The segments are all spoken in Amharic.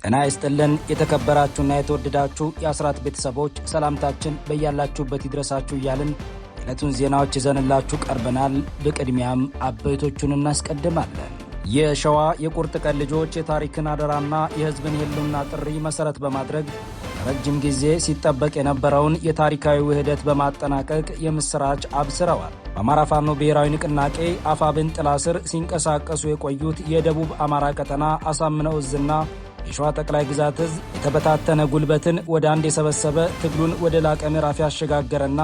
ጤና ይስጥልን የተከበራችሁና የተወደዳችሁ የአስራት ቤተሰቦች ሰላምታችን በእያላችሁበት ይድረሳችሁ እያልን የዕለቱን ዜናዎች ይዘንላችሁ ቀርበናል። በቅድሚያም አበይቶቹን እናስቀድማለን። የሸዋ የቁርጥ ቀን ልጆች የታሪክን አደራና የሕዝብን የህልውና ጥሪ መሰረት በማድረግ ረጅም ጊዜ ሲጠበቅ የነበረውን የታሪካዊ ውህደት በማጠናቀቅ የምስራች አብስረዋል። በአማራ ፋኖ ብሔራዊ ንቅናቄ አፋብን ጥላ ስር ሲንቀሳቀሱ የቆዩት የደቡብ አማራ ቀጠና አሳምነው ዕዝና የሸዋ ጠቅላይ ግዛት ዕዝ የተበታተነ ጉልበትን ወደ አንድ የሰበሰበ ትግሉን ወደ ላቀ ምዕራፍ ያሸጋገረና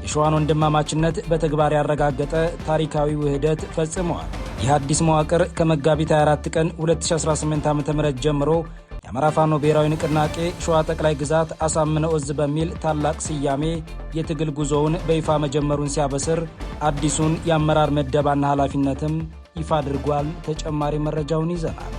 የሸዋን ወንድማማችነት በተግባር ያረጋገጠ ታሪካዊ ውህደት ፈጽመዋል። ይህ አዲስ መዋቅር ከመጋቢት 24 ቀን 2018 ዓ.ም ጀምሮ የአማራ ፋኖ ብሔራዊ ንቅናቄ ሸዋ ጠቅላይ ግዛት አሳምነው ዕዝ በሚል ታላቅ ስያሜ የትግል ጉዞውን በይፋ መጀመሩን ሲያበስር አዲሱን የአመራር ምደባና ኃላፊነትም ይፋ አድርጓል። ተጨማሪ መረጃውን ይዘናል።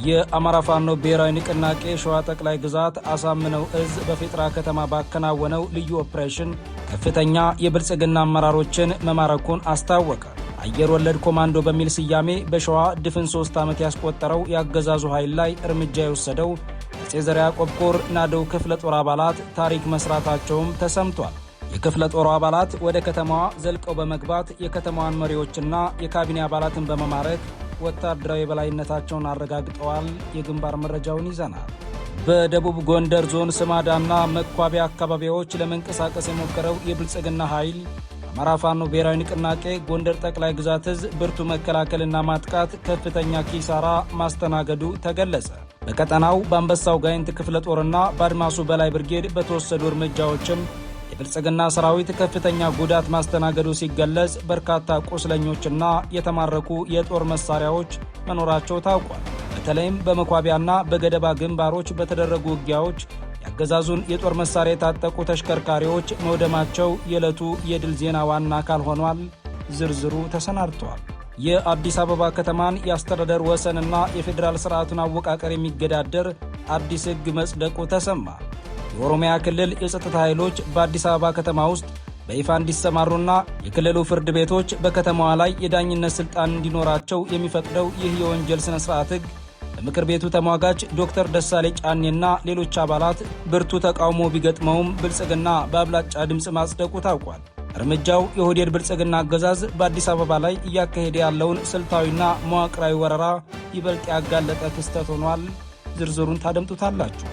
የአማራ ፋኖ ብሔራዊ ንቅናቄ ሸዋ ጠቅላይ ግዛት አሳምነው ዕዝ በፌጥራ ከተማ ባከናወነው ልዩ ኦፕሬሽን ከፍተኛ የብልጽግና አመራሮችን መማረኩን አስታወቀ። አየር ወለድ ኮማንዶ በሚል ስያሜ በሸዋ ድፍን 3 ዓመት ያስቆጠረው የአገዛዙ ኃይል ላይ እርምጃ የወሰደው አፄ ዘርዓ ያዕቆብ ኮር ናደው ክፍለ ጦር አባላት ታሪክ መስራታቸውም ተሰምቷል። የክፍለ ጦሩ አባላት ወደ ከተማዋ ዘልቀው በመግባት የከተማዋን መሪዎችና የካቢኔ አባላትን በመማረክ ወታደራዊ የበላይነታቸውን አረጋግጠዋል። የግንባር መረጃውን ይዘናል። በደቡብ ጎንደር ዞን ስማዳና መኳቢያ አካባቢዎች ለመንቀሳቀስ የሞከረው የብልጽግና ኃይል አማራ ፋኖ ብሔራዊ ንቅናቄ ጎንደር ጠቅላይ ግዛት ዕዝ ብርቱ መከላከልና ማጥቃት ከፍተኛ ኪሳራ ማስተናገዱ ተገለጸ። በቀጠናው በአንበሳው ጋይንት ክፍለ ጦርና በአድማሱ በላይ ብርጌድ በተወሰዱ እርምጃዎችም የብልጽግና ሰራዊት ከፍተኛ ጉዳት ማስተናገዱ ሲገለጽ በርካታ ቁስለኞችና የተማረኩ የጦር መሳሪያዎች መኖራቸው ታውቋል። በተለይም በመኳቢያና በገደባ ግንባሮች በተደረጉ ውጊያዎች የአገዛዙን የጦር መሳሪያ የታጠቁ ተሽከርካሪዎች መውደማቸው የዕለቱ የድል ዜና ዋና አካል ሆኗል። ዝርዝሩ ተሰናድቷል። የአዲስ አበባ ከተማን የአስተዳደር ወሰንና የፌዴራል ስርዓቱን አወቃቀር የሚገዳደር አዲስ ሕግ መጽደቁ ተሰማ። የኦሮሚያ ክልል የጸጥታ ኃይሎች በአዲስ አበባ ከተማ ውስጥ በይፋ እንዲሰማሩና የክልሉ ፍርድ ቤቶች በከተማዋ ላይ የዳኝነት ስልጣን እንዲኖራቸው የሚፈቅደው ይህ የወንጀል ስነ ስርዓት ሕግ በምክር ቤቱ ተሟጋች ዶክተር ደሳሌ ጫኔና ሌሎች አባላት ብርቱ ተቃውሞ ቢገጥመውም ብልጽግና በአብላጫ ድምፅ ማጽደቁ ታውቋል። እርምጃው የኦህዴድ ብልጽግና አገዛዝ በአዲስ አበባ ላይ እያካሄደ ያለውን ስልታዊና መዋቅራዊ ወረራ ይበልጥ ያጋለጠ ክስተት ሆኗል። ዝርዝሩን ታደምጡታላችሁ።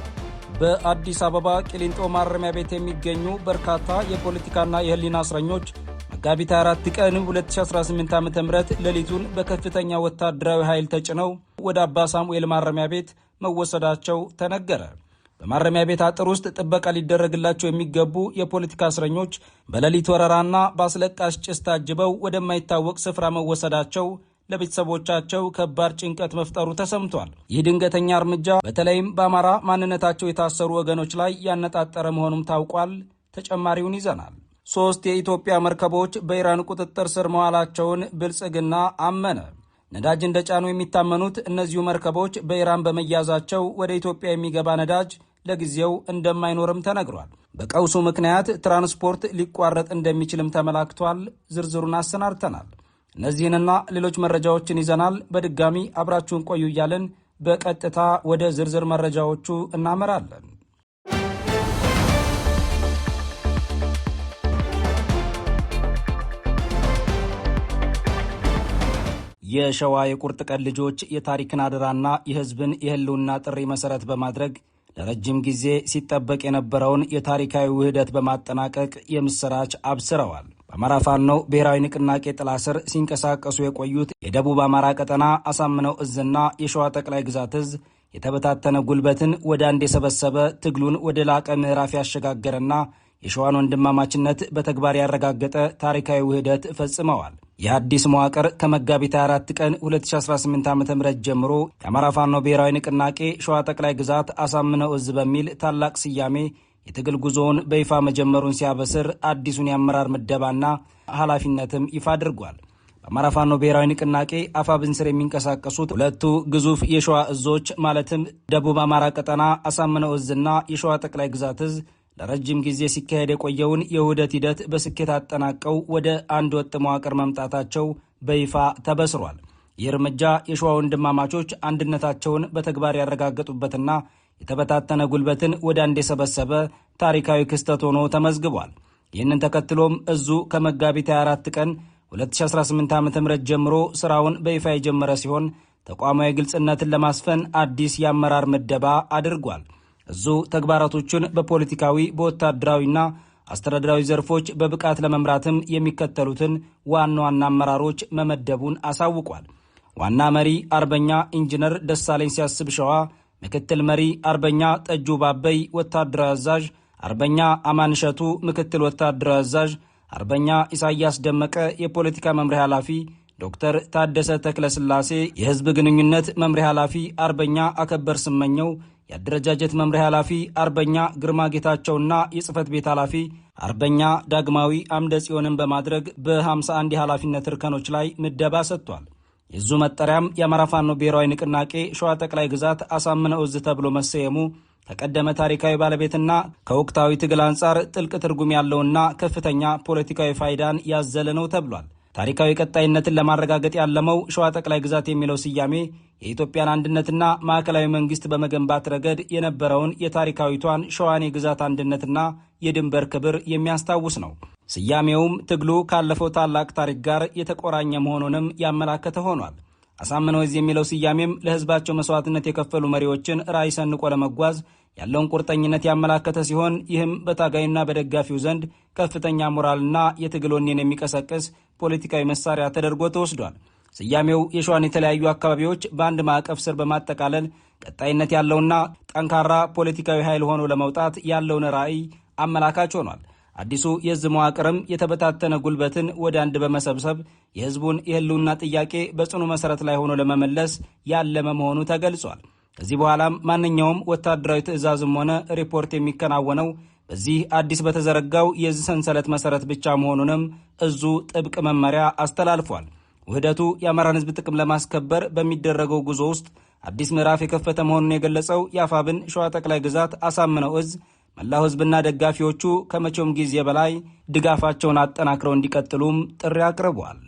በአዲስ አበባ ቂሊንጦ ማረሚያ ቤት የሚገኙ በርካታ የፖለቲካና የህሊና እስረኞች መጋቢት 4 ቀን 2018 ዓ.ም ሌሊቱን በከፍተኛ ወታደራዊ ኃይል ተጭነው ወደ አባ ሳሙኤል ማረሚያ ቤት መወሰዳቸው ተነገረ። በማረሚያ ቤት አጥር ውስጥ ጥበቃ ሊደረግላቸው የሚገቡ የፖለቲካ እስረኞች በሌሊት ወረራና በአስለቃሽ ጭስ ታጅበው ወደማይታወቅ ስፍራ መወሰዳቸው ለቤተሰቦቻቸው ከባድ ጭንቀት መፍጠሩ ተሰምቷል። ይህ ድንገተኛ እርምጃ በተለይም በአማራ ማንነታቸው የታሰሩ ወገኖች ላይ ያነጣጠረ መሆኑም ታውቋል። ተጨማሪውን ይዘናል። 3 የኢትዮጵያ መርከቦች በኢራን ቁጥጥር ስር መዋላቸውን ብልጽግና አመነ። ነዳጅ እንደጫኑ የሚታመኑት እነዚሁ መርከቦች በኢራን በመያዛቸው ወደ ኢትዮጵያ የሚገባ ነዳጅ ለጊዜው እንደማይኖርም ተነግሯል። በቀውሱ ምክንያት ትራንስፖርት ሊቋረጥ እንደሚችልም ተመላክቷል። ዝርዝሩን አሰናድተናል። እነዚህንና ሌሎች መረጃዎችን ይዘናል። በድጋሚ አብራችሁን ቆዩ እያልን በቀጥታ ወደ ዝርዝር መረጃዎቹ እናመራለን። የሸዋ የቁርጥ ቀን ልጆች የታሪክን አደራና የሕዝብን የህልውና ጥሪ መሰረት በማድረግ ለረጅም ጊዜ ሲጠበቅ የነበረውን የታሪካዊ ውህደት በማጠናቀቅ የምስራች አብስረዋል። በአማራ ፋኖ ብሔራዊ ንቅናቄ ጥላ ስር ሲንቀሳቀሱ የቆዩት የደቡብ አማራ ቀጠና አሳምነው ዕዝና የሸዋ ጠቅላይ ግዛት ዕዝ የተበታተነ ጉልበትን ወደ አንድ የሰበሰበ ትግሉን ወደ ላቀ ምዕራፍ ያሸጋገረና የሸዋን ወንድማማችነት በተግባር ያረጋገጠ ታሪካዊ ውህደት ፈጽመዋል። ይህ አዲስ መዋቅር ከመጋቢት 24 ቀን 2018 ዓ.ም ጀምሮ የአማራ ፋኖ ብሔራዊ ንቅናቄ ሸዋ ጠቅላይ ግዛት አሳምነው ዕዝ በሚል ታላቅ ስያሜ የትግል ጉዞውን በይፋ መጀመሩን ሲያበስር አዲሱን የአመራር ምደባና ኃላፊነትም ይፋ አድርጓል። በአማራ ፋኖ ብሔራዊ ንቅናቄ አፋብን ስር የሚንቀሳቀሱት ሁለቱ ግዙፍ የሸዋ እዞች ማለትም ደቡብ አማራ ቀጠና አሳምነው ዕዝና የሸዋ ጠቅላይ ግዛት ዕዝ ለረጅም ጊዜ ሲካሄድ የቆየውን የውህደት ሂደት በስኬት አጠናቀው ወደ አንድ ወጥ መዋቅር መምጣታቸው በይፋ ተበስሯል። ይህ እርምጃ የሸዋ ወንድማማቾች አንድነታቸውን በተግባር ያረጋገጡበትና የተበታተነ ጉልበትን ወደ አንድ የሰበሰበ ታሪካዊ ክስተት ሆኖ ተመዝግቧል። ይህንን ተከትሎም እዙ ከመጋቢት 24 ቀን 2018 ዓ.ም ጀምሮ ስራውን በይፋ የጀመረ ሲሆን ተቋማዊ ግልጽነትን ለማስፈን አዲስ የአመራር ምደባ አድርጓል። እዙ ተግባራቶቹን በፖለቲካዊ በወታደራዊና አስተዳደራዊ ዘርፎች በብቃት ለመምራትም የሚከተሉትን ዋና ዋና አመራሮች መመደቡን አሳውቋል። ዋና መሪ አርበኛ ኢንጂነር ደሳለኝ ሲያስብ ሸዋ፣ ምክትል መሪ አርበኛ ጠጁ ባበይ ወታደራዊ አዛዥ፣ አርበኛ አማንሸቱ ምክትል ወታደራዊ አዛዥ፣ አርበኛ ኢሳያስ ደመቀ የፖለቲካ መምሪያ ኃላፊ፣ ዶክተር ታደሰ ተክለስላሴ የህዝብ ግንኙነት መምሪያ ኃላፊ፣ አርበኛ አከበር ስመኘው የአደረጃጀት መምሪያ ኃላፊ፣ አርበኛ ግርማ ጌታቸውና የጽህፈት ቤት ኃላፊ፣ አርበኛ ዳግማዊ አምደ ጽዮንን በማድረግ በ51 የኃላፊነት እርከኖች ላይ ምደባ ሰጥቷል። የዙ መጠሪያም የአማራ ፋኖ ብሔራዊ ንቅናቄ ሸዋ ጠቅላይ ግዛት አሳምነው እዝ ተብሎ መሰየሙ ከቀደመ ታሪካዊ ባለቤትና ከወቅታዊ ትግል አንጻር ጥልቅ ትርጉም ያለውና ከፍተኛ ፖለቲካዊ ፋይዳን ያዘለ ነው ተብሏል። ታሪካዊ ቀጣይነትን ለማረጋገጥ ያለመው ሸዋ ጠቅላይ ግዛት የሚለው ስያሜ የኢትዮጵያን አንድነትና ማዕከላዊ መንግስት በመገንባት ረገድ የነበረውን የታሪካዊቷን ሸዋን የግዛት አንድነትና የድንበር ክብር የሚያስታውስ ነው። ስያሜውም ትግሉ ካለፈው ታላቅ ታሪክ ጋር የተቆራኘ መሆኑንም ያመላከተ ሆኗል። አሳምነው እዝ የሚለው ስያሜም ለህዝባቸው መስዋዕትነት የከፈሉ መሪዎችን ራዕይ ሰንቆ ለመጓዝ ያለውን ቁርጠኝነት ያመላከተ ሲሆን ይህም በታጋይና በደጋፊው ዘንድ ከፍተኛ ሞራልና የትግል ወኔን የሚቀሰቅስ ፖለቲካዊ መሳሪያ ተደርጎ ተወስዷል። ስያሜው የሸዋን የተለያዩ አካባቢዎች በአንድ ማዕቀፍ ስር በማጠቃለል ቀጣይነት ያለውና ጠንካራ ፖለቲካዊ ኃይል ሆኖ ለመውጣት ያለውን ራዕይ አመላካች ሆኗል። አዲሱ የእዝ መዋቅርም የተበታተነ ጉልበትን ወደ አንድ በመሰብሰብ የህዝቡን የህልውና ጥያቄ በጽኑ መሰረት ላይ ሆኖ ለመመለስ ያለመ መሆኑ ተገልጿል። ከዚህ በኋላም ማንኛውም ወታደራዊ ትዕዛዝም ሆነ ሪፖርት የሚከናወነው በዚህ አዲስ በተዘረጋው የእዝ ሰንሰለት መሰረት ብቻ መሆኑንም እዙ ጥብቅ መመሪያ አስተላልፏል። ውህደቱ የአማራን ህዝብ ጥቅም ለማስከበር በሚደረገው ጉዞ ውስጥ አዲስ ምዕራፍ የከፈተ መሆኑን የገለጸው የአፋብን ሸዋ ጠቅላይ ግዛት አሳምነው እዝ መላው ህዝብና ደጋፊዎቹ ከመቼውም ጊዜ በላይ ድጋፋቸውን አጠናክረው እንዲቀጥሉም ጥሪ አቅርቧል።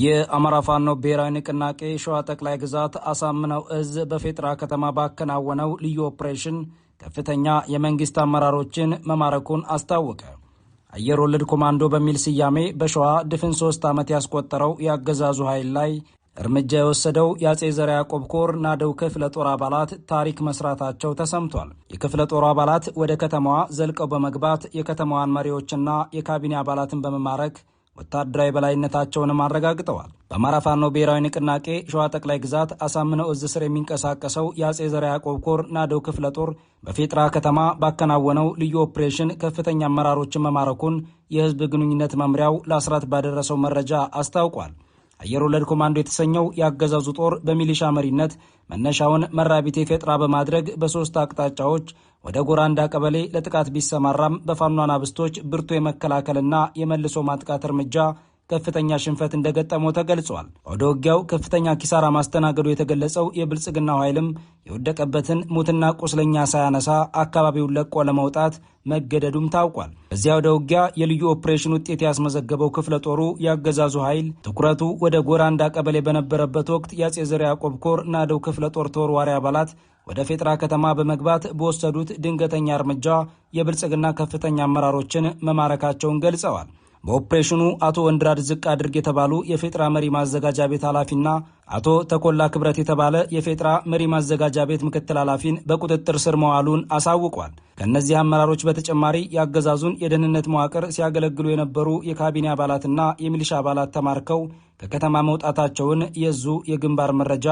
የአማራ ፋኖ ብሔራዊ ንቅናቄ ሸዋ ጠቅላይ ግዛት አሳምነው እዝ በፌጥራ ከተማ ባከናወነው ልዩ ኦፕሬሽን ከፍተኛ የመንግስት አመራሮችን መማረኩን አስታወቀ። አየር ወለድ ኮማንዶ በሚል ስያሜ በሸዋ ድፍን 3 ዓመት ያስቆጠረው የአገዛዙ ኃይል ላይ እርምጃ የወሰደው የአጼ ዘርዓ ያዕቆብ ኮር ናደው ክፍለ ጦር አባላት ታሪክ መስራታቸው ተሰምቷል። የክፍለ ጦሩ አባላት ወደ ከተማዋ ዘልቀው በመግባት የከተማዋን መሪዎችና የካቢኔ አባላትን በመማረክ ወታደራዊ በላይነታቸውንም አረጋግጠዋል። በአማራ ፋኖ ብሔራዊ ንቅናቄ ሸዋ ጠቅላይ ግዛት አሳምነው እዝ ስር የሚንቀሳቀሰው የአጼ ዘርዓ ያዕቆብ ኮር ናደው ክፍለ ጦር በፌጥራ ከተማ ባከናወነው ልዩ ኦፕሬሽን ከፍተኛ አመራሮችን መማረኩን የህዝብ ግንኙነት መምሪያው ለአስራት ባደረሰው መረጃ አስታውቋል። አየር ወለድ ኮማንዶ የተሰኘው የአገዛዙ ጦር በሚሊሻ መሪነት መነሻውን መራቢቴ ፌጥራ በማድረግ በሶስት አቅጣጫዎች ወደ ጎራንዳ ቀበሌ ለጥቃት ቢሰማራም በፋኖ አናብስቶች ብርቱ የመከላከልና የመልሶ ማጥቃት እርምጃ ከፍተኛ ሽንፈት እንደገጠመው ተገልጿል። ወደ ውጊያው ከፍተኛ ኪሳራ ማስተናገዱ የተገለጸው የብልጽግናው ኃይልም የወደቀበትን ሙትና ቁስለኛ ሳያነሳ አካባቢውን ለቆ ለመውጣት መገደዱም ታውቋል። በዚያ ወደ ውጊያ የልዩ ኦፕሬሽን ውጤት ያስመዘገበው ክፍለ ጦሩ ያገዛዙ ኃይል ትኩረቱ ወደ ጎራንዳ ቀበሌ በነበረበት ወቅት የአጼ ዘርዓ ያዕቆብ ኮር ናደው ክፍለ ጦር ተወርዋሪ አባላት ወደ ፌጥራ ከተማ በመግባት በወሰዱት ድንገተኛ እርምጃ የብልጽግና ከፍተኛ አመራሮችን መማረካቸውን ገልጸዋል። በኦፕሬሽኑ አቶ ወንድራድ ዝቅ አድርግ የተባሉ የፌጥራ መሪ ማዘጋጃ ቤት ኃላፊና አቶ ተኮላ ክብረት የተባለ የፌጥራ መሪ ማዘጋጃ ቤት ምክትል ኃላፊን በቁጥጥር ስር መዋሉን አሳውቋል። ከእነዚህ አመራሮች በተጨማሪ የአገዛዙን የደህንነት መዋቅር ሲያገለግሉ የነበሩ የካቢኔ አባላትና የሚሊሻ አባላት ተማርከው ከከተማ መውጣታቸውን የዙ የግንባር መረጃ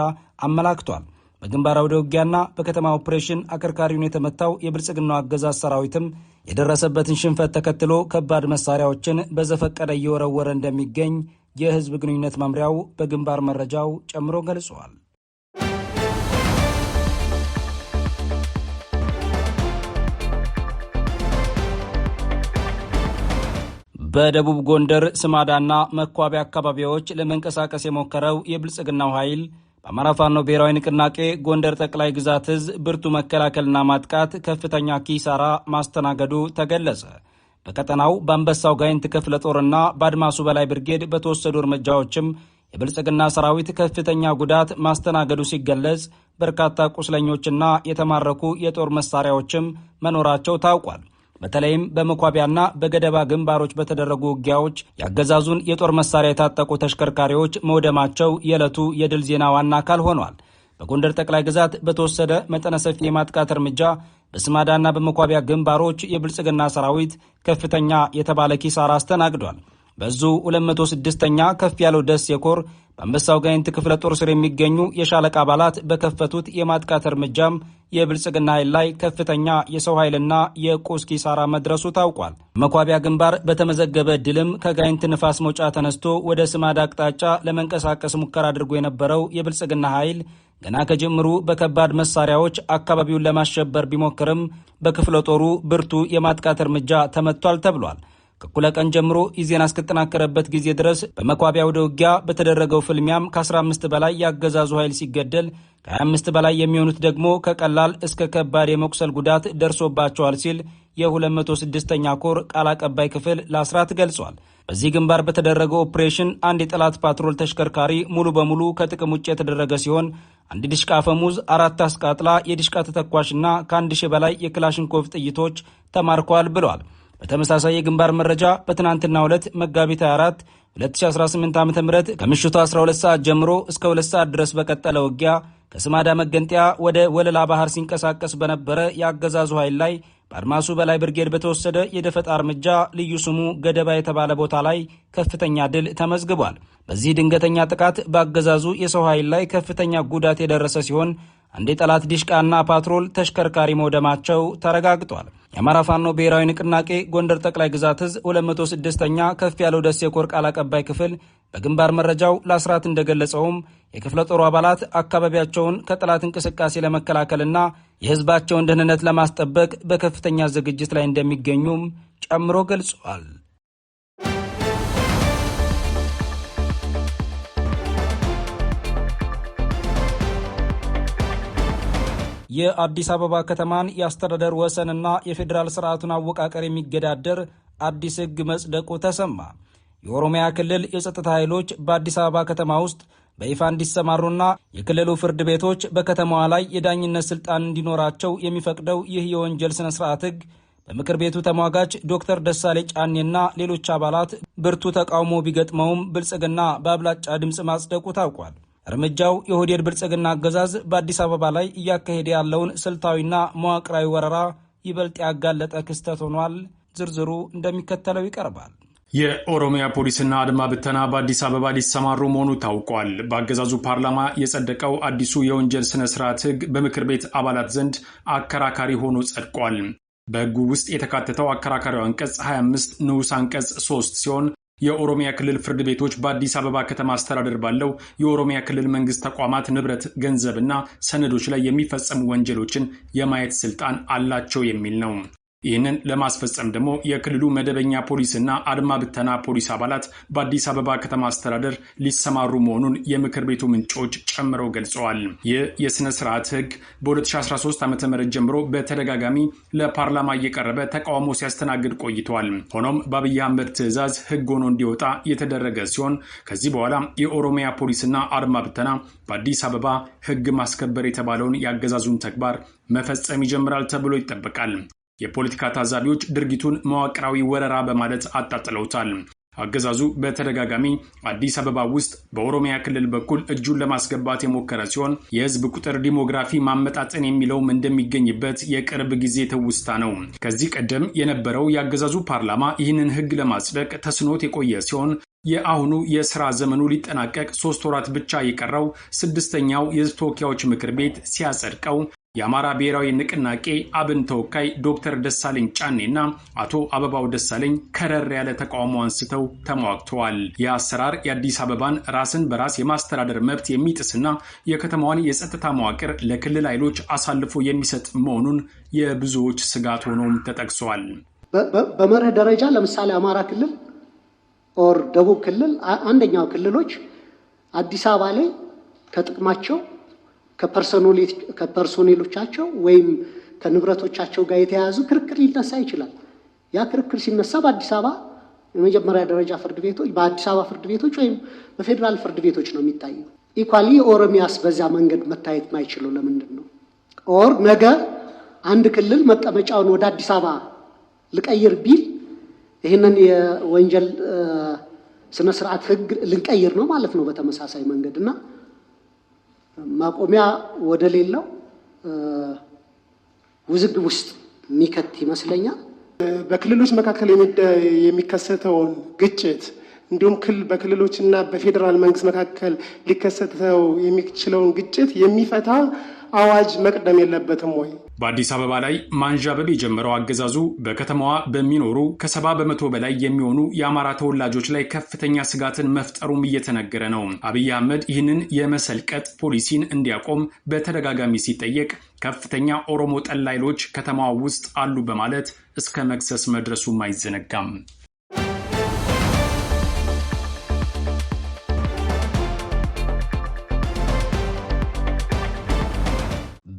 አመላክቷል። በግንባር አውደ ውጊያና በከተማ ኦፕሬሽን አከርካሪውን የተመታው የብልጽግናው አገዛዝ ሰራዊትም የደረሰበትን ሽንፈት ተከትሎ ከባድ መሳሪያዎችን በዘፈቀደ እየወረወረ እንደሚገኝ የህዝብ ግንኙነት መምሪያው በግንባር መረጃው ጨምሮ ገልጿል። በደቡብ ጎንደር ስማዳና መኳቢያ አካባቢዎች ለመንቀሳቀስ የሞከረው የብልጽግናው ኃይል በአማራ ፋኖ ብሔራዊ ንቅናቄ ጎንደር ጠቅላይ ግዛት እዝ ብርቱ መከላከልና ማጥቃት ከፍተኛ ኪሳራ ማስተናገዱ ተገለጸ። በቀጠናው በአንበሳው ጋይንት ክፍለ ጦርና በአድማሱ በላይ ብርጌድ በተወሰዱ እርምጃዎችም የብልጽግና ሰራዊት ከፍተኛ ጉዳት ማስተናገዱ ሲገለጽ በርካታ ቁስለኞችና የተማረኩ የጦር መሳሪያዎችም መኖራቸው ታውቋል። በተለይም በመኳቢያና በገደባ ግንባሮች በተደረጉ ውጊያዎች ያገዛዙን የጦር መሳሪያ የታጠቁ ተሽከርካሪዎች መውደማቸው የዕለቱ የድል ዜና ዋና አካል ሆኗል። በጎንደር ጠቅላይ ግዛት በተወሰደ መጠነ ሰፊ የማጥቃት እርምጃ በስማዳና በመኳቢያ ግንባሮች የብልጽግና ሰራዊት ከፍተኛ የተባለ ኪሳራ አስተናግዷል። በዙ 206ኛ ከፍ ያለው ደስ የኮር በአንበሳው ጋይንት ክፍለ ጦር ስር የሚገኙ የሻለቃ አባላት በከፈቱት የማጥቃት እርምጃም የብልጽግና ኃይል ላይ ከፍተኛ የሰው ኃይልና የቁስ ኪሳራ መድረሱ ታውቋል። መኳቢያ ግንባር በተመዘገበ ድልም ከጋይንት ንፋስ መውጫ ተነስቶ ወደ ስማዳ አቅጣጫ ለመንቀሳቀስ ሙከራ አድርጎ የነበረው የብልጽግና ኃይል ገና ከጅምሩ በከባድ መሳሪያዎች አካባቢውን ለማሸበር ቢሞክርም በክፍለ ጦሩ ብርቱ የማጥቃት እርምጃ ተመቷል ተብሏል። ከኩለ ቀን ጀምሮ ኢዜና እስከተጠናከረበት ጊዜ ድረስ በመኳቢያ ወደ ውጊያ በተደረገው ፍልሚያም ከ15 በላይ ያገዛዙ ኃይል ሲገደል ከ25 በላይ የሚሆኑት ደግሞ ከቀላል እስከ ከባድ የመቁሰል ጉዳት ደርሶባቸዋል ሲል የ206ኛ ኮር ቃል አቀባይ ክፍል ለአስራት ገልጿል። በዚህ ግንባር በተደረገው ኦፕሬሽን አንድ የጠላት ፓትሮል ተሽከርካሪ ሙሉ በሙሉ ከጥቅም ውጭ የተደረገ ሲሆን አንድ ዲሽቃ ፈሙዝ፣ 4 አስቃጥላ የዲሽቃ ተተኳሽና ከ1000 በላይ የክላሽንኮቭ ጥይቶች ተማርከዋል ብለዋል። በተመሳሳይ የግንባር መረጃ በትናንትናው ዕለት መጋቢት 24 2018 ዓ.ም ከምሽቱ 12 ሰዓት ጀምሮ እስከ 2 ሰዓት ድረስ በቀጠለ ውጊያ ከስማዳ መገንጠያ ወደ ወለላ ባህር ሲንቀሳቀስ በነበረ የአገዛዙ ኃይል ላይ በአድማሱ በላይ ብርጌድ በተወሰደ የደፈጣ እርምጃ ልዩ ስሙ ገደባ የተባለ ቦታ ላይ ከፍተኛ ድል ተመዝግቧል። በዚህ ድንገተኛ ጥቃት በአገዛዙ የሰው ኃይል ላይ ከፍተኛ ጉዳት የደረሰ ሲሆን አንድ የጠላት ዲሽቃና ፓትሮል ተሽከርካሪ መውደማቸው ተረጋግጧል። የአማራ ፋኖ ብሔራዊ ንቅናቄ ጎንደር ጠቅላይ ግዛት እዝ 206ኛ ከፍ ያለው ደሴ ኮር ቃል አቀባይ ክፍል በግንባር መረጃው ለአስራት እንደገለጸውም የክፍለ ጦሩ አባላት አካባቢያቸውን ከጠላት እንቅስቃሴ ለመከላከልና የሕዝባቸውን ደህንነት ለማስጠበቅ በከፍተኛ ዝግጅት ላይ እንደሚገኙም ጨምሮ ገልጿል። የአዲስ አበባ ከተማን የአስተዳደር ወሰንና የፌዴራል ስርዓቱን አወቃቀር የሚገዳደር አዲስ ሕግ መጽደቁ ተሰማ። የኦሮሚያ ክልል የጸጥታ ኃይሎች በአዲስ አበባ ከተማ ውስጥ በይፋ እንዲሰማሩና የክልሉ ፍርድ ቤቶች በከተማዋ ላይ የዳኝነት ስልጣን እንዲኖራቸው የሚፈቅደው ይህ የወንጀል ስነ ስርዓት ሕግ በምክር ቤቱ ተሟጋች ዶክተር ደሳሌ ጫኔና ሌሎች አባላት ብርቱ ተቃውሞ ቢገጥመውም ብልጽግና በአብላጫ ድምፅ ማጽደቁ ታውቋል። እርምጃው የኦህዴድ ብልጽግና አገዛዝ በአዲስ አበባ ላይ እያካሄደ ያለውን ስልታዊና መዋቅራዊ ወረራ ይበልጥ ያጋለጠ ክስተት ሆኗል። ዝርዝሩ እንደሚከተለው ይቀርባል። የኦሮሚያ ፖሊስና አድማ ብተና በአዲስ አበባ ሊሰማሩ መሆኑ ታውቋል። በአገዛዙ ፓርላማ የጸደቀው አዲሱ የወንጀል ስነ ስርዓት ሕግ በምክር ቤት አባላት ዘንድ አከራካሪ ሆኖ ጸድቋል። በሕጉ ውስጥ የተካተተው አከራካሪው አንቀጽ 25 ንዑስ አንቀጽ 3 ሲሆን የኦሮሚያ ክልል ፍርድ ቤቶች በአዲስ አበባ ከተማ አስተዳደር ባለው የኦሮሚያ ክልል መንግስት ተቋማት ንብረት፣ ገንዘብና ሰነዶች ላይ የሚፈጸሙ ወንጀሎችን የማየት ስልጣን አላቸው የሚል ነው። ይህንን ለማስፈጸም ደግሞ የክልሉ መደበኛ ፖሊስና አድማ ብተና ፖሊስ አባላት በአዲስ አበባ ከተማ አስተዳደር ሊሰማሩ መሆኑን የምክር ቤቱ ምንጮች ጨምረው ገልጸዋል። ይህ የሥነ ስርዓት ሕግ በ2013 ዓ.ም ጀምሮ በተደጋጋሚ ለፓርላማ እየቀረበ ተቃውሞ ሲያስተናግድ ቆይቷል። ሆኖም በአብይ አህመድ ትዕዛዝ ሕግ ሆኖ እንዲወጣ የተደረገ ሲሆን ከዚህ በኋላ የኦሮሚያ ፖሊስና አድማ ብተና በአዲስ አበባ ሕግ ማስከበር የተባለውን የአገዛዙን ተግባር መፈጸም ይጀምራል ተብሎ ይጠበቃል። የፖለቲካ ታዛቢዎች ድርጊቱን መዋቅራዊ ወረራ በማለት አጣጥለውታል። አገዛዙ በተደጋጋሚ አዲስ አበባ ውስጥ በኦሮሚያ ክልል በኩል እጁን ለማስገባት የሞከረ ሲሆን የህዝብ ቁጥር ዲሞግራፊ ማመጣጠን የሚለውም እንደሚገኝበት የቅርብ ጊዜ ትውስታ ነው። ከዚህ ቀደም የነበረው የአገዛዙ ፓርላማ ይህንን ህግ ለማጽደቅ ተስኖት የቆየ ሲሆን የአሁኑ የሥራ ዘመኑ ሊጠናቀቅ 3 ወራት ብቻ የቀረው 6ኛው የህዝብ ተወካዮች ምክር ቤት ሲያጸድቀው የአማራ ብሔራዊ ንቅናቄ አብን ተወካይ ዶክተር ደሳለኝ ጫኔና አቶ አበባው ደሳለኝ ከረር ያለ ተቃውሞ አንስተው ተሟግተዋል። የአሰራር የአዲስ አበባን ራስን በራስ የማስተዳደር መብት የሚጥስና የከተማዋን የጸጥታ መዋቅር ለክልል ኃይሎች አሳልፎ የሚሰጥ መሆኑን የብዙዎች ስጋት ሆኖም ተጠቅሷል። በመርህ ደረጃ ለምሳሌ አማራ ክልል ኦር ደቡብ ክልል አንደኛው ክልሎች አዲስ አበባ ላይ ከጥቅማቸው ከፐርሶኔሎቻቸው ወይም ከንብረቶቻቸው ጋር የተያያዙ ክርክር ሊነሳ ይችላል። ያ ክርክር ሲነሳ በአዲስ አበባ የመጀመሪያ ደረጃ ፍርድ ቤቶች፣ በአዲስ አበባ ፍርድ ቤቶች ወይም በፌዴራል ፍርድ ቤቶች ነው የሚታየው። ኢኳሊ ኦሮሚያስ በዛ መንገድ መታየት ማይችለው ለምንድን ነው? ኦር ነገ አንድ ክልል መቀመጫውን ወደ አዲስ አበባ ልቀይር ቢል ይህንን የወንጀል ስነ ስርዓት ህግ ልንቀይር ነው ማለት ነው በተመሳሳይ መንገድ እና ማቆሚያ ወደ ሌላው ውዝግብ ውስጥ የሚከት ይመስለኛል። በክልሎች መካከል የሚከሰተውን ግጭት እንዲሁም በክልሎችና በፌዴራል መንግስት መካከል ሊከሰተው የሚችለውን ግጭት የሚፈታ አዋጅ መቅደም የለበትም ወይ? በአዲስ አበባ ላይ ማንዣበብ የጀመረው አገዛዙ በከተማዋ በሚኖሩ ከ70 በመቶ በላይ የሚሆኑ የአማራ ተወላጆች ላይ ከፍተኛ ስጋትን መፍጠሩም እየተነገረ ነው። አብይ አህመድ ይህንን የመሰልቀጥ ፖሊሲን እንዲያቆም በተደጋጋሚ ሲጠየቅ ከፍተኛ ኦሮሞ ጠል ኃይሎች ከተማዋ ውስጥ አሉ በማለት እስከ መክሰስ መድረሱም አይዘነጋም።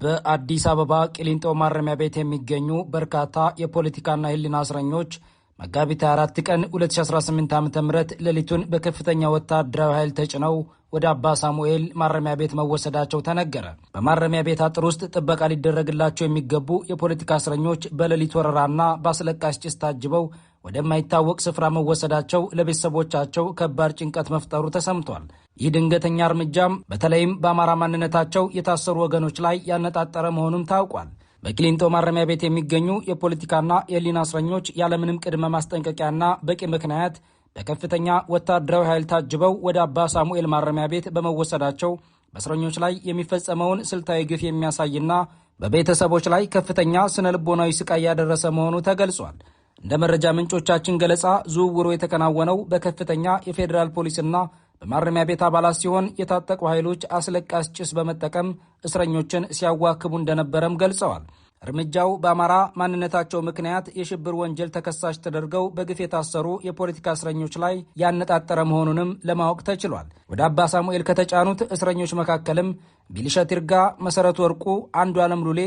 በአዲስ አበባ ቂሊንጦ ማረሚያ ቤት የሚገኙ በርካታ የፖለቲካና የሕሊና እስረኞች መጋቢት 24 ቀን 2018 ዓ.ም ሌሊቱን በከፍተኛ ወታደራዊ ኃይል ተጭነው ወደ አባ ሳሙኤል ማረሚያ ቤት መወሰዳቸው ተነገረ። በማረሚያ ቤት አጥር ውስጥ ጥበቃ ሊደረግላቸው የሚገቡ የፖለቲካ እስረኞች በሌሊት ወረራና በአስለቃሽ ጭስ ታጅበው ወደማይታወቅ ስፍራ መወሰዳቸው ለቤተሰቦቻቸው ከባድ ጭንቀት መፍጠሩ ተሰምቷል። ይህ ድንገተኛ እርምጃም በተለይም በአማራ ማንነታቸው የታሰሩ ወገኖች ላይ ያነጣጠረ መሆኑም ታውቋል። በቂሊንጦ ማረሚያ ቤት የሚገኙ የፖለቲካና የሕሊና እስረኞች ያለምንም ቅድመ ማስጠንቀቂያና በቂ ምክንያት በከፍተኛ ወታደራዊ ኃይል ታጅበው ወደ አባ ሳሙኤል ማረሚያ ቤት በመወሰዳቸው በእስረኞች ላይ የሚፈጸመውን ስልታዊ ግፍ የሚያሳይና በቤተሰቦች ላይ ከፍተኛ ስነ ልቦናዊ ስቃይ ያደረሰ መሆኑ ተገልጿል። እንደ መረጃ ምንጮቻችን ገለጻ ዝውውሩ የተከናወነው በከፍተኛ የፌዴራል ፖሊስና በማረሚያ ቤት አባላት ሲሆን የታጠቁ ኃይሎች አስለቃሽ ጭስ በመጠቀም እስረኞችን ሲያዋክቡ እንደነበረም ገልጸዋል። እርምጃው በአማራ ማንነታቸው ምክንያት የሽብር ወንጀል ተከሳሽ ተደርገው በግፍ የታሰሩ የፖለቲካ እስረኞች ላይ ያነጣጠረ መሆኑንም ለማወቅ ተችሏል። ወደ አባ ሳሙኤል ከተጫኑት እስረኞች መካከልም ቢልሸት ይርጋ፣ መሰረት ወርቁ፣ አንዱ ዓለም ሉሌ፣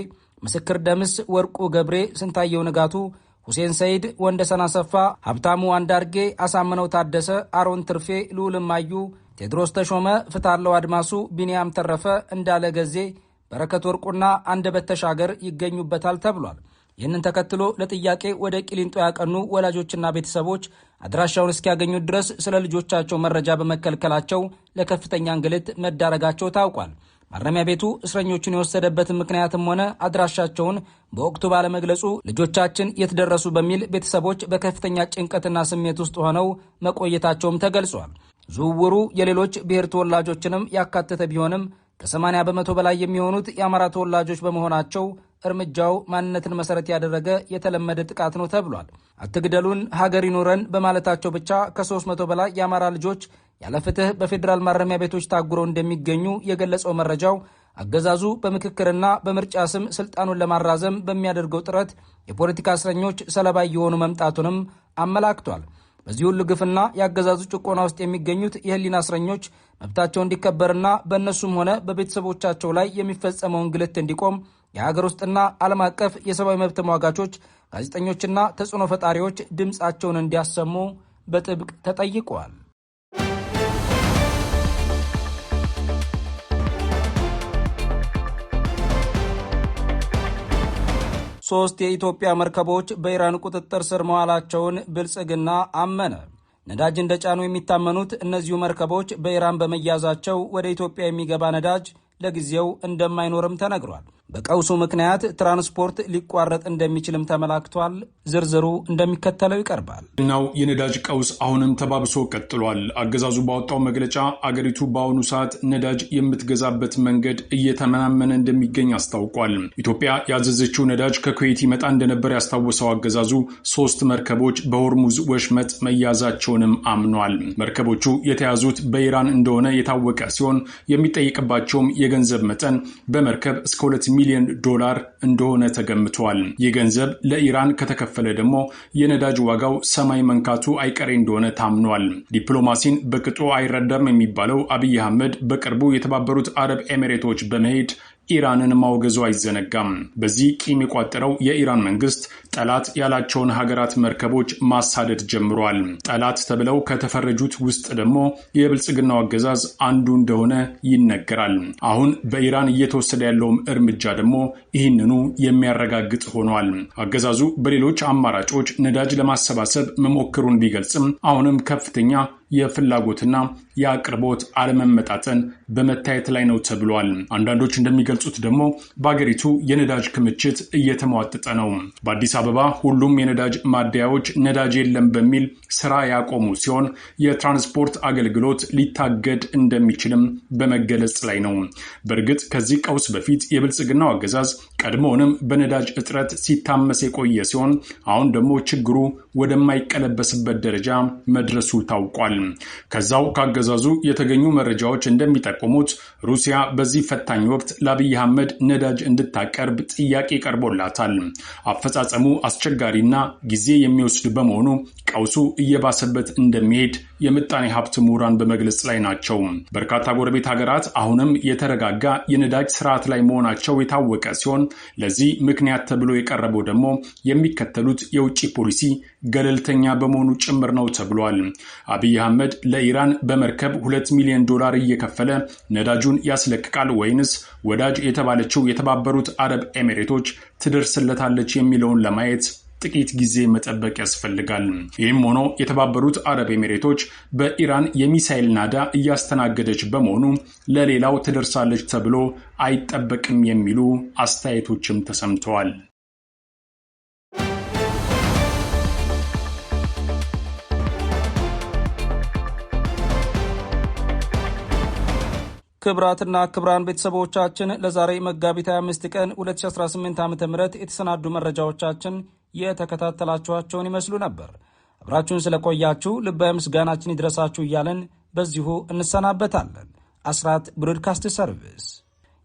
ምስክር ደምስ፣ ወርቁ ገብሬ፣ ስንታየው ንጋቱ፣ ሁሴን ሰይድ፣ ወንደሰን አሰፋ፣ ሀብታሙ አንዳርጌ፣ አሳምነው ታደሰ፣ አሮን ትርፌ፣ ልዑልም አዩ፣ ቴድሮስ ተሾመ፣ ፍታለው አድማሱ፣ ቢንያም ተረፈ፣ እንዳለ ገዜ፣ በረከት ወርቁና አንደበት ተሻገር ይገኙበታል ተብሏል። ይህንን ተከትሎ ለጥያቄ ወደ ቂሊንጦ ያቀኑ ወላጆችና ቤተሰቦች አድራሻውን እስኪያገኙት ድረስ ስለ ልጆቻቸው መረጃ በመከልከላቸው ለከፍተኛ እንግልት መዳረጋቸው ታውቋል። ማረሚያ ቤቱ እስረኞቹን የወሰደበትን ምክንያትም ሆነ አድራሻቸውን በወቅቱ ባለመግለጹ ልጆቻችን የት ደረሱ በሚል ቤተሰቦች በከፍተኛ ጭንቀትና ስሜት ውስጥ ሆነው መቆየታቸውም ተገልጿል። ዝውውሩ የሌሎች ብሔር ተወላጆችንም ያካተተ ቢሆንም ከ80 በመቶ በላይ የሚሆኑት የአማራ ተወላጆች በመሆናቸው እርምጃው ማንነትን መሰረት ያደረገ የተለመደ ጥቃት ነው ተብሏል። አትግደሉን ሀገር ይኑረን በማለታቸው ብቻ ከ300 በላይ የአማራ ልጆች ያለ ፍትህ በፌዴራል ማረሚያ ቤቶች ታጉረው እንደሚገኙ የገለጸው መረጃው አገዛዙ በምክክርና በምርጫ ስም ስልጣኑን ለማራዘም በሚያደርገው ጥረት የፖለቲካ እስረኞች ሰለባ እየሆኑ መምጣቱንም አመላክቷል። በዚህ ሁሉ ግፍና የአገዛዙ ጭቆና ውስጥ የሚገኙት የሕሊና እስረኞች መብታቸው እንዲከበርና በእነሱም ሆነ በቤተሰቦቻቸው ላይ የሚፈጸመውን እንግልት እንዲቆም የሀገር ውስጥና ዓለም አቀፍ የሰብአዊ መብት ተሟጋቾች፣ ጋዜጠኞችና ተጽዕኖ ፈጣሪዎች ድምፃቸውን እንዲያሰሙ በጥብቅ ተጠይቀዋል። ሶስት የኢትዮጵያ መርከቦች በኢራን ቁጥጥር ስር መዋላቸውን ብልጽግና አመነ። ነዳጅ እንደጫኑ የሚታመኑት እነዚሁ መርከቦች በኢራን በመያዛቸው ወደ ኢትዮጵያ የሚገባ ነዳጅ ለጊዜው እንደማይኖርም ተነግሯል። በቀውሱ ምክንያት ትራንስፖርት ሊቋረጥ እንደሚችልም ተመላክቷል። ዝርዝሩ እንደሚከተለው ይቀርባል። ናው የነዳጅ ቀውስ አሁንም ተባብሶ ቀጥሏል። አገዛዙ ባወጣው መግለጫ አገሪቱ በአሁኑ ሰዓት ነዳጅ የምትገዛበት መንገድ እየተመናመነ እንደሚገኝ አስታውቋል። ኢትዮጵያ ያዘዘችው ነዳጅ ከኩዌት ይመጣ እንደነበር ያስታወሰው አገዛዙ 3 መርከቦች በሆርሙዝ ወሽመጥ መያዛቸውንም አምኗል። መርከቦቹ የተያዙት በኢራን እንደሆነ የታወቀ ሲሆን የሚጠይቅባቸውም የገንዘብ መጠን በመርከብ እስከ 2 ሚሊዮን ዶላር እንደሆነ ተገምቷል። ይህ ገንዘብ ለኢራን ከተከፈለ ደግሞ የነዳጅ ዋጋው ሰማይ መንካቱ አይቀሬ እንደሆነ ታምኗል። ዲፕሎማሲን በቅጡ አይረዳም የሚባለው አብይ አህመድ በቅርቡ የተባበሩት አረብ ኤሚሬቶች በመሄድ ኢራንን ማውገዙ አይዘነጋም። በዚህ ቂም የቋጠረው የኢራን መንግስት ጠላት ያላቸውን ሀገራት መርከቦች ማሳደድ ጀምሯል። ጠላት ተብለው ከተፈረጁት ውስጥ ደግሞ የብልጽግናው አገዛዝ አንዱ እንደሆነ ይነገራል። አሁን በኢራን እየተወሰደ ያለውም እርምጃ ደግሞ ይህንኑ የሚያረጋግጥ ሆኗል። አገዛዙ በሌሎች አማራጮች ነዳጅ ለማሰባሰብ መሞከሩን ቢገልጽም አሁንም ከፍተኛ የፍላጎትና የአቅርቦት አለመመጣጠን በመታየት ላይ ነው ተብሏል። አንዳንዶች እንደሚገልጹት ደግሞ በአገሪቱ የነዳጅ ክምችት እየተሟጠጠ ነው። በአዲስ አበባ ሁሉም የነዳጅ ማደያዎች ነዳጅ የለም በሚል ስራ ያቆሙ ሲሆን የትራንስፖርት አገልግሎት ሊታገድ እንደሚችልም በመገለጽ ላይ ነው። በእርግጥ ከዚህ ቀውስ በፊት የብልጽግናው አገዛዝ ቀድሞውንም በነዳጅ እጥረት ሲታመስ የቆየ ሲሆን አሁን ደግሞ ችግሩ ወደማይቀለበስበት ደረጃ መድረሱ ታውቋል። ከዛው ካገዛዙ የተገኙ መረጃዎች እንደሚጠቁሙት ሩሲያ በዚህ ፈታኝ ወቅት ለአብይ አህመድ ነዳጅ እንድታቀርብ ጥያቄ ቀርቦላታል። አፈጻጸሙ አስቸጋሪና ጊዜ የሚወስድ በመሆኑ ቀውሱ እየባሰበት እንደሚሄድ የምጣኔ ሀብት ምሁራን በመግለጽ ላይ ናቸው። በርካታ ጎረቤት ሀገራት አሁንም የተረጋጋ የነዳጅ ስርዓት ላይ መሆናቸው የታወቀ ሲሆን ለዚህ ምክንያት ተብሎ የቀረበው ደግሞ የሚከተሉት የውጭ ፖሊሲ ገለልተኛ በመሆኑ ጭምር ነው ተብሏል። አብይ አህመድ ለኢራን በመርከብ $2 ሚሊዮን እየከፈለ ነዳጁን ያስለቅቃል ወይንስ ወዳጅ የተባለችው የተባበሩት አረብ ኤሚሬቶች ትደርስለታለች የሚለውን ለማየት ጥቂት ጊዜ መጠበቅ ያስፈልጋል። ይህም ሆኖ የተባበሩት አረብ ኤሚሬቶች በኢራን የሚሳኤል ናዳ እያስተናገደች በመሆኑ ለሌላው ትደርሳለች ተብሎ አይጠበቅም የሚሉ አስተያየቶችም ተሰምተዋል። ክብራትና ክብራን ቤተሰቦቻችን ለዛሬ መጋቢት 25 ቀን 2018 ዓ.ም የተሰናዱ መረጃዎቻችን የተከታተላችኋቸውን ይመስሉ ነበር። አብራችሁን ስለቆያችሁ ልባዊ ምስጋናችን ይድረሳችሁ እያለን በዚሁ እንሰናበታለን። አስራት ብሮድካስት ሰርቪስ